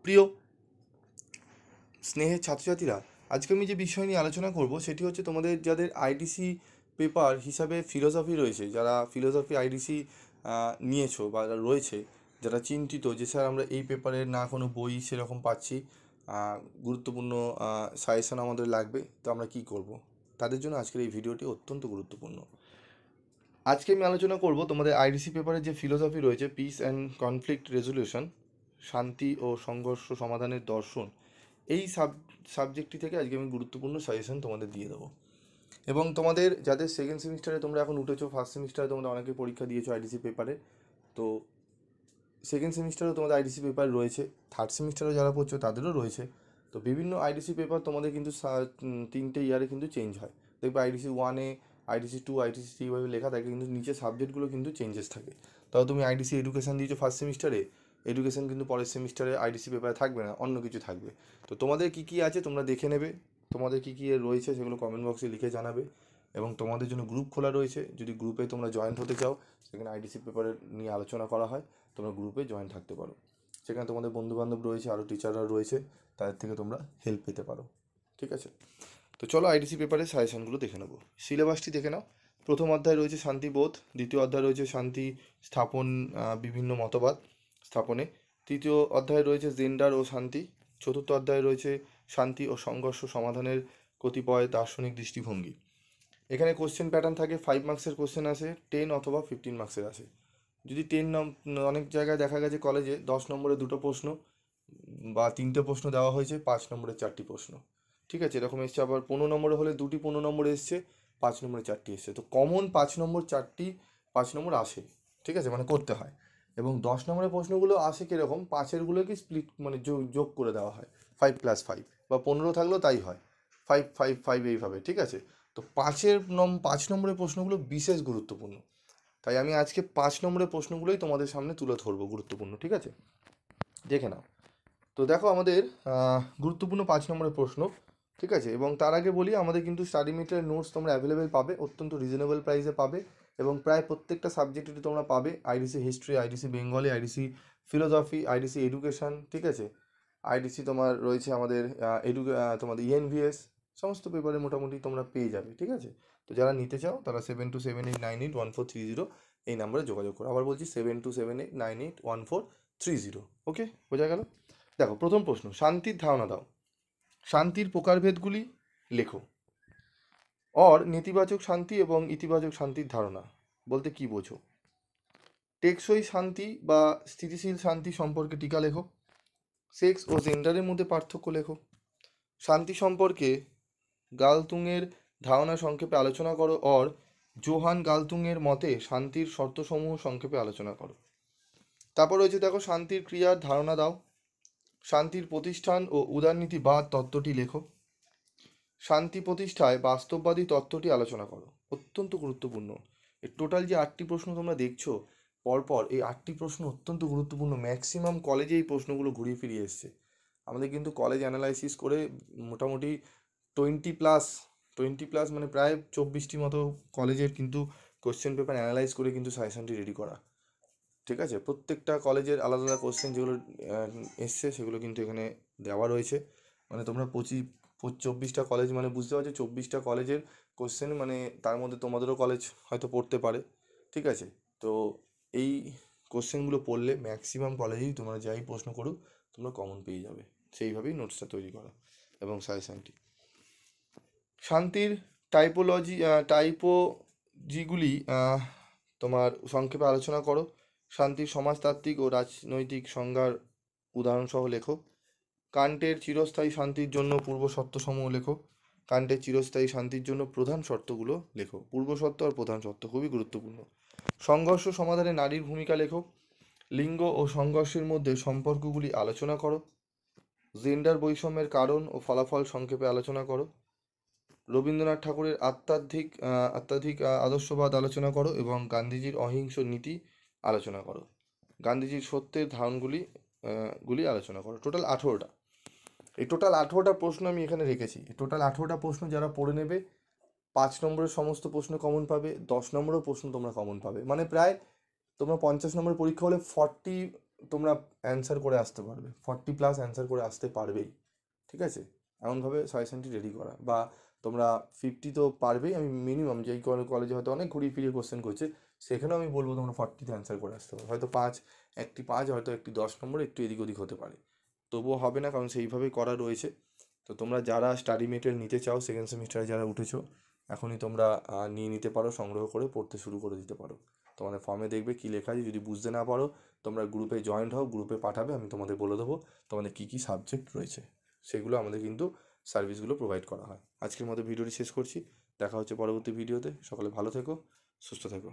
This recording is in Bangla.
প্রিয় স্নেহের ছাত্রছাত্রীরা, আজকে আমি যে বিষয় নিয়ে আলোচনা করব সেটি হচ্ছে তোমাদের যাদের আইডিসি পেপার হিসাবে ফিলোসফি রয়েছে, যারা ফিলোসফি আইডিসি নিয়েছো বা রয়েছে, যারা চিন্তিত যে স্যার আমরা এই পেপারে না কোনো বই সেরকম পাচ্ছি, গুরুত্বপূর্ণ সাজেশন আমাদের লাগবে, তো আমরা কি করব, তাদের জন্য আজকের এই ভিডিওটি অত্যন্ত গুরুত্বপূর্ণ। আজকে আমি আলোচনা করব তোমাদের আইডিসি পেপারে যে ফিলোসফি রয়েছে, পিস অ্যান্ড কনফ্লিক্ট রেজলিউশন, শান্তি ও সংঘর্ষ সমাধানের দর্শন, এই সাবজেক্টটি থেকে আজকে আমি গুরুত্বপূর্ণ সাজেশন তোমাদের দিয়ে দেবো। এবং তোমাদের যাদের সেকেন্ড সেমিস্টারে তোমরা এখন উঠেছো, ফার্স্ট সেমিস্টারে তোমরা অনেকে পরীক্ষা দিয়েছো আইডিসি পেপারে, তো সেকেন্ড সেমিস্টারেও তোমাদের আইডিসি পেপার রয়েছে, থার্ড সেমিস্টারে যারা পড়ছো তাদেরও রয়েছে। তো বিভিন্ন আইডিসি পেপার তোমাদের কিন্তু 3টে ইয়ারে কিন্তু চেঞ্জ হয়। দেখবে আইডিসি 1-এ, আইডিসি 2, আইডিসি 3 ভাবে লেখা থাকে, কিন্তু নিচে সাবজেক্টগুলো কিন্তু চেঞ্জেস থাকে। তাও তুমি আইডিসি এডুকেশান দিয়েছো ফার্স্ট সেমিস্টারে, এডুকেশান কিন্তু পরের সেমিস্টারে আইডিসি পেপারে থাকবে না, অন্য কিছু থাকবে। তো তোমাদের কী কী আছে তোমরা দেখে নেবে, তোমাদের কী কী রয়েছে সেগুলো কমেন্ট বক্সে লিখে জানাবে। এবং তোমাদের জন্য গ্রুপ খোলা রয়েছে, যদি গ্রুপে তোমরা জয়েন্ট হতে চাও, সেখানে আইডিসি পেপারের নিয়ে আলোচনা করা হয়, তোমরা গ্রুপে জয়েন থাকতে পারো। সেখানে তোমাদের বন্ধুবান্ধব রয়েছে, আরও টিচাররা রয়েছে, তাদের থেকে তোমরা হেল্প পেতে পারো। ঠিক আছে, তো চলো আইডিসি পেপারের সাজেশনগুলো দেখে নেবো। সিলেবাসটি দেখে নাও। প্রথম অধ্যায় রয়েছে শান্তিবোধ, দ্বিতীয় অধ্যায় রয়েছে শান্তি স্থাপন, বিভিন্ন মতবাদ স্থাপনে, তৃতীয় অধ্যায় রয়েছে জেন্ডার ও শান্তি, চতুর্থ অধ্যায় রয়েছে শান্তি ও সংঘর্ষ সমাধানের কতিপয় দার্শনিক দৃষ্টিভঙ্গি। এখানে কোশ্চেন প্যাটার্ন থাকে, 5 মার্কসের কোশ্চেন আসে, 10 অথবা 15 মার্কসের আসে। যদি অনেক জায়গায় দেখা গেছে কলেজে 10 নম্বরে 2টো প্রশ্ন বা 3টে প্রশ্ন দেওয়া হয়েছে, 5 নম্বরে 4টি প্রশ্ন। ঠিক আছে, এরকম এসছে। আবার 15 নম্বরে হলে 2টি 15 নম্বরে এসছে, 5 নম্বরে 4টি এসছে। তো কমন 5 নম্বর 4টি 5 নম্বর আসে, ঠিক আছে, মানে করতে হয়। এবং 10 নম্বরের প্রশ্নগুলো আসে কীরকম, 5-এরগুলোকে স্প্লিট মানে যোগ করে দেওয়া হয়, 5+5, বা 15 থাকলেও তাই হয়, 5 এইভাবে। ঠিক আছে, তো 5 নম্বরের প্রশ্নগুলো বিশেষ গুরুত্বপূর্ণ, তাই আমি আজকে 5 নম্বরের প্রশ্নগুলোই তোমাদের সামনে তুলে ধরবো, গুরুত্বপূর্ণ। ঠিক আছে, দেখে নাও। তো দেখো আমাদের গুরুত্বপূর্ণ 5 নম্বরের প্রশ্ন। ঠিক আছে, এবং তার আগে বলি, আমাদের কিন্তু স্টাডি মেটেরিয়াল নোটস তোমরা অ্যাভেলেবেল পাবে, অত্যন্ত রিজনেবল প্রাইসে পাবে, এবং প্রায় প্রত্যেকটা সাবজেক্টেরই তোমরা পাবে। IDC history, IDC Bengali, IDC philosophy, IDC education, ঠিক আছে, আইডিসি তোমার রয়েছে আমাদের তোমাদের ইএনভিএস, সমস্ত পেপারে মোটামুটি তোমরা পেয়ে যাবে। ঠিক আছে, তো যারা নিতে চাও তারা 7278981430 এই নাম্বারে যোগাযোগ করো। আবার বলছি 7278981430। ওকে, বোঝা গেল? দেখো প্রথম প্রশ্ন, শান্তির ধারণা দাও। শান্তির প্রকারভেদগুলি লেখো। নেতিবাচক শান্তি এবং ইতিবাচক শান্তির ধারণা বলতে কি বোঝো? টেকসই শান্তি বা স্থিতিশীল শান্তি সম্পর্কে টিকা লেখো। সেক্স ও জেন্ডারের মধ্যে পার্থক্য লেখো। শান্তি সম্পর্কে গালতুংয়ের ধারণা সংক্ষেপে আলোচনা করো। জোহান গালতুংয়ের মতে শান্তির শর্তসমূহ সংক্ষেপে আলোচনা করো। তারপর রয়েছে দেখো, শান্তির ক্রিয়ার ধারণা দাও। শান্তির প্রতিষ্ঠান ও উদারনীতিবাদ তত্ত্বটি লেখো। শান্তি প্রতিষ্ঠায় বাস্তববাদী তত্ত্বটি আলোচনা করো। অত্যন্ত গুরুত্বপূর্ণ। এই টোটাল যে 8টি প্রশ্ন তোমরা দেখছো পরপর, এই 8টি প্রশ্ন অত্যন্ত গুরুত্বপূর্ণ। ম্যাক্সিমাম কলেজে এই প্রশ্নগুলো ঘুরিয়ে ফিরিয়ে এসছে। আমাদের কিন্তু কলেজ অ্যানালাইসিস করে মোটামুটি 20+ মানে প্রায় 24টি মতো কলেজের কিন্তু কোশ্চেন পেপার অ্যানালাইজ করে কিন্তু সাজেশনটি রেডি করা। ঠিক আছে, প্রত্যেকটা কলেজের আলাদা আলাদা কোশ্চেন যেগুলো এসছে সেগুলো কিন্তু এখানে দেওয়া রয়েছে। মানে তোমরা 24টা কলেজ মানে বুঝতে পারছো, 24টা কলেজের কোশ্চেন, মানে তার মধ্যে তোমাদেরও কলেজ হয়তো পড়তে পারে। ঠিক আছে, তো এই কোশ্চেনগুলো পড়লে ম্যাক্সিমাম কলেজেই তোমরা যাই প্রশ্ন করো তোমরা কমন পেয়ে যাবে। সেইভাবেই নোটসটা তৈরি করো এবং সাজেশনটি। শান্তির টাইপোলজিগুলি তোমার সংক্ষেপে আলোচনা করো। শান্তির সমাজতাত্ত্বিক ও রাজনৈতিক সংজ্ঞার উদাহরণসহ লেখো। কান্টের চিরস্থায়ী শান্তির জন্য পূর্ব শর্তসমূহ লেখো। কান্টের চিরস্থায়ী শান্তির জন্য প্রধান শর্তগুলো লেখো। পূর্ব শর্ত আর প্রধান শর্ত খুবই গুরুত্বপূর্ণ। সংঘর্ষ সমাধানে নারীর ভূমিকা লেখো। লিঙ্গ ও সংঘর্ষের মধ্যে সম্পর্কগুলি আলোচনা করো। জেন্ডার বৈষম্যের কারণ ও ফলাফল সংক্ষেপে আলোচনা করো। রবীন্দ্রনাথ ঠাকুরের আধ্যাত্মিক আদর্শবাদ আলোচনা করো এবং গান্ধীজির অহিংস নীতি আলোচনা করো। গান্ধীজির সত্যের ধারণগুলি আলোচনা করো। টোটাল 18টা। এই টোটাল 18টা প্রশ্ন আমি এখানে রেখেছি। টোটাল 18টা প্রশ্ন যারা পড়ে নেবে, 5 নম্বরের সমস্ত প্রশ্ন কমন পাবে, 10 নম্বরের প্রশ্ন তোমরা কমন পাবে। মানে প্রায় তোমরা 50 নম্বরের পরীক্ষা হলে তোমরা অ্যান্সার করে আসতে পারবে, 40+ অ্যান্সার করে আসতে পারবেই, ঠিক আছে? এমনভাবে সাজেশনটি রেডি করা, বা তোমরা 50 তো পারবেই, আমি মিনিমাম যেই কলেজে হয়তো অনেক ঘুরিয়ে ফিরিয়ে কোশ্চেন করছে সেখানেও আমি বলবো তোমরা 40তে অ্যান্সার করে আসতে পারো। হয়তো 5 হয়তো একটি 10 নম্বর একটু এদিক ওদিক হতে পারে, তবুও হবে না, কারণ সেইভাবেই করা রয়েছে। তো তোমরা যারা স্টাডি মেটেরিয়াল নিতে চাও, সেকেন্ড সেমিস্টারে যারা উঠেছো, এখনই তোমরা নিয়ে নিতে পারো, সংগ্রহ করে পড়তে শুরু করে দিতে পারো। তোমাদের ফর্মে দেখবে কী লেখা আছে, যদি বুঝতে না পারো তোমরা গ্রুপে জয়েন্ট হও, গ্রুপে পাঠাবে, আমি তোমাদের বলে দেবো তোমাদের কী কী সাবজেক্ট রয়েছে, সেগুলো আমাদের কিন্তু সার্ভিসগুলো প্রোভাইড করা হয়। আজকের মতো ভিডিওটি শেষ করছি, দেখা হচ্ছে পরবর্তী ভিডিওতে। সকলে ভালো থেকো, সুস্থ থেকো।